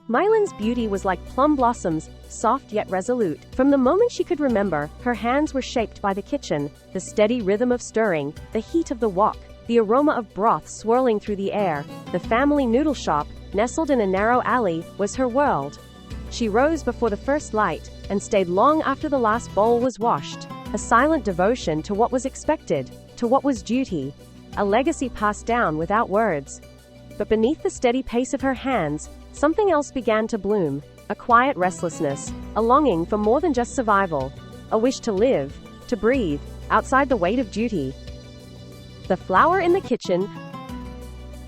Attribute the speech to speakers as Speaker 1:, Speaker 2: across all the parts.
Speaker 1: Meilin's beauty was like plum blossoms, soft yet resolute. From the moment she could remember, her hands were shaped by the kitchen, the steady rhythm of stirring, the heat of the wok, the aroma of broth swirling through the air. The family noodle shop, nestled in a narrow alley, was her world. She rose before the first light, and stayed long after the last bowl was washed. A silent devotion to what was expected, to what was duty. A legacy passed down without words. But beneath the steady pace of her hands, something else began to bloom. A quiet restlessness, a longing for more than just survival. A wish to live, to breathe, outside the weight of duty. The flour in the kitchen.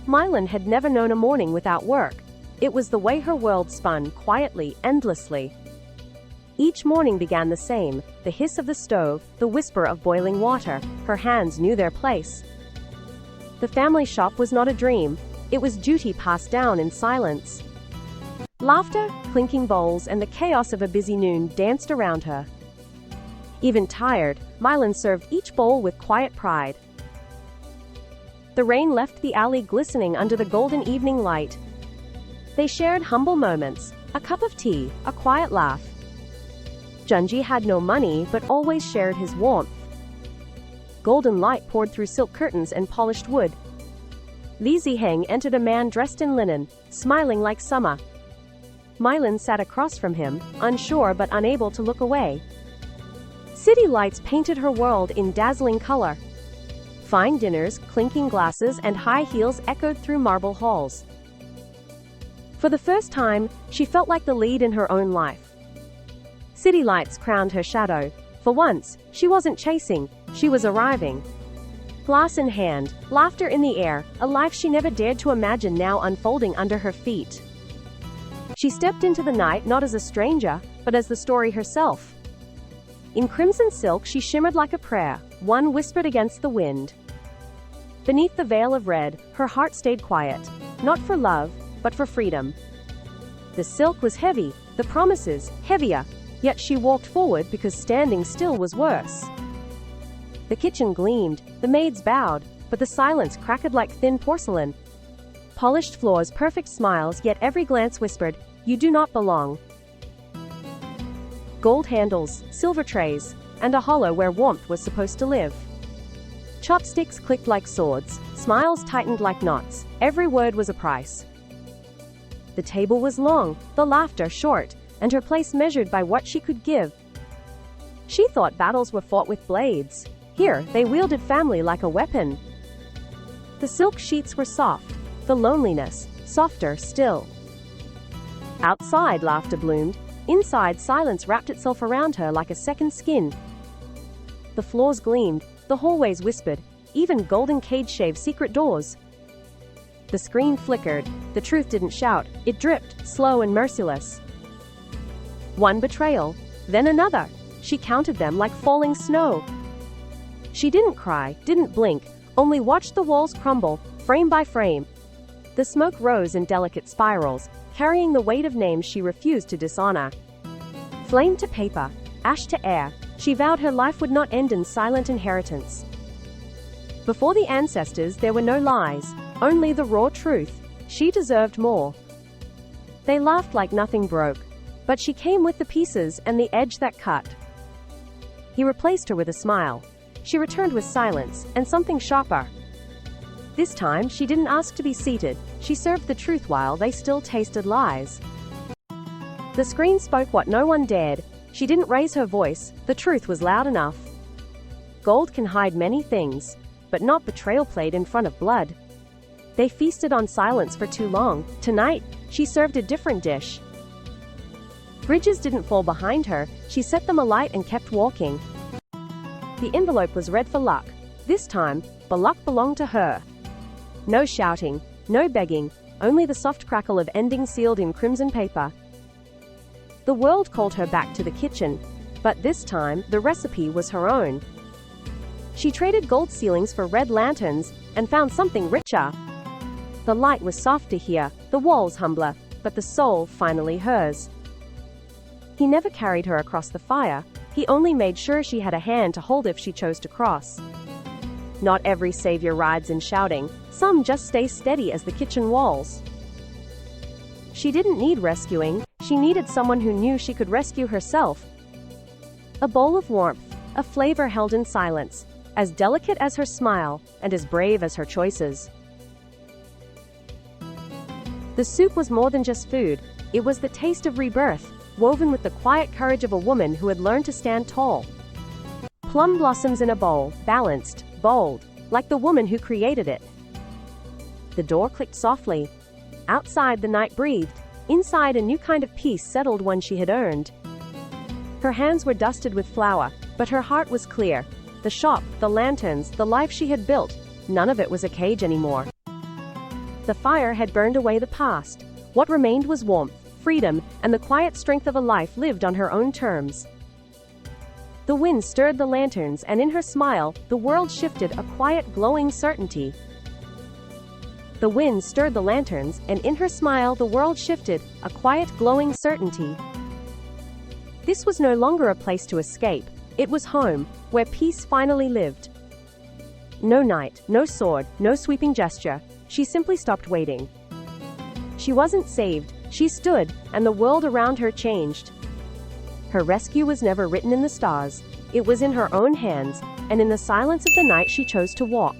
Speaker 1: Meilin had never known a morning without work. It was the way her world spun, quietly, endlessly. Each morning began the same, the hiss of the stove, the whisper of boiling water. Her hands knew their place. The family shop was not a dream. It was duty passed down in silence. Laughter, clinking bowls, and the chaos of a busy noon danced around her. Even tired, Meilin served each bowl with quiet pride. The rain left the alley glistening under the golden evening light. They shared humble moments, a cup of tea, a quiet laugh. Junjie had no money but always shared his warmth. Golden light poured through silk curtains and polished wood. Li Ziheng entered a man dressed in linen, smiling like summer. Meilin sat across from him, unsure but unable to look away. City lights painted her world in dazzling color. Fine dinners, clinking glasses, and high heels echoed through marble halls. For the first time, she felt like the lead in her own life. City lights crowned her shadow. For once, she wasn't chasing, she was arriving. Glass in hand, laughter in the air, a life she never dared to imagine now unfolding under her feet. She stepped into the night not as a stranger, but as the story herself. In crimson silk she shimmered like a prayer, one whispered against the wind. Beneath the veil of red, her heart stayed quiet, not for love, but for freedom. The silk was heavy, the promises, heavier, yet she walked forward because standing still was worse. The kitchen gleamed, the maids bowed, but the silence crackled like thin porcelain. Polished floors, perfect smiles, yet every glance whispered, "You do not belong." Gold handles, silver trays, and a hollow where warmth was supposed to live. Chopsticks clicked like swords, smiles tightened like knots, every word was a price. The table was long, the laughter short, and her place measured by what she could give. She thought battles were fought with blades. Here, they wielded family like a weapon. The silk sheets were soft, the loneliness, softer still. Outside, laughter bloomed. Inside, silence wrapped itself around her like a second skin. The floors gleamed, the hallways whispered, even golden cage shaved secret doors. The screen flickered, the truth didn't shout, it dripped, slow and merciless. One betrayal, then another. She counted them like falling snow. She didn't cry, didn't blink, only watched the walls crumble, frame by frame. The smoke rose in delicate spirals, carrying the weight of names she refused to dishonor. Flame to paper, ash to air, she vowed her life would not end in silent inheritance. Before the ancestors there were no lies, only the raw truth. She deserved more. They laughed like nothing broke, but she came with the pieces and the edge that cut. He replaced her with a smile. She returned with silence, and something sharper. This time, she didn't ask to be seated, she served the truth while they still tasted lies. The screen spoke what no one dared. She didn't raise her voice, the truth was loud enough. Gold can hide many things, but not betrayal played in front of blood. They feasted on silence for too long. Tonight, she served a different dish. Bridges didn't fall behind her, she set them alight and kept walking. The envelope was red for luck. This time, the luck belonged to her. No shouting, no begging, only the soft crackle of ending sealed in crimson paper. The world called her back to the kitchen, but this time, the recipe was her own. She traded gold ceilings for red lanterns, and found something richer. The light was softer here, the walls humbler, but the soul finally hers. He never carried her across the fire, he only made sure she had a hand to hold if she chose to cross. Not every savior rides in shouting, some just stay steady as the kitchen walls. She didn't need rescuing, she needed someone who knew she could rescue herself. A bowl of warmth, a flavor held in silence, as delicate as her smile, and as brave as her choices. The soup was more than just food, it was the taste of rebirth, woven with the quiet courage of a woman who had learned to stand tall. Plum blossoms in a bowl, balanced, bold, like the woman who created it. The door clicked softly. Outside the night breathed, inside a new kind of peace settled one she had earned. Her hands were dusted with flour, but her heart was clear. The shop, the lanterns, the life she had built, none of it was a cage anymore. The fire had burned away the past. What remained was warmth, freedom, and the quiet strength of a life lived on her own terms. The wind stirred the lanterns, and in her smile, the world shifted, a quiet, glowing certainty. The wind stirred the lanterns, and in her smile, the world shifted, a quiet, glowing certainty. This was no longer a place to escape. It was home, where peace finally lived. No knight, no sword, no sweeping gesture. She simply stopped waiting. She wasn't saved, she stood, and the world around her changed. Her rescue was never written in the stars. It was in her own hands, and in the silence of the night she chose to walk.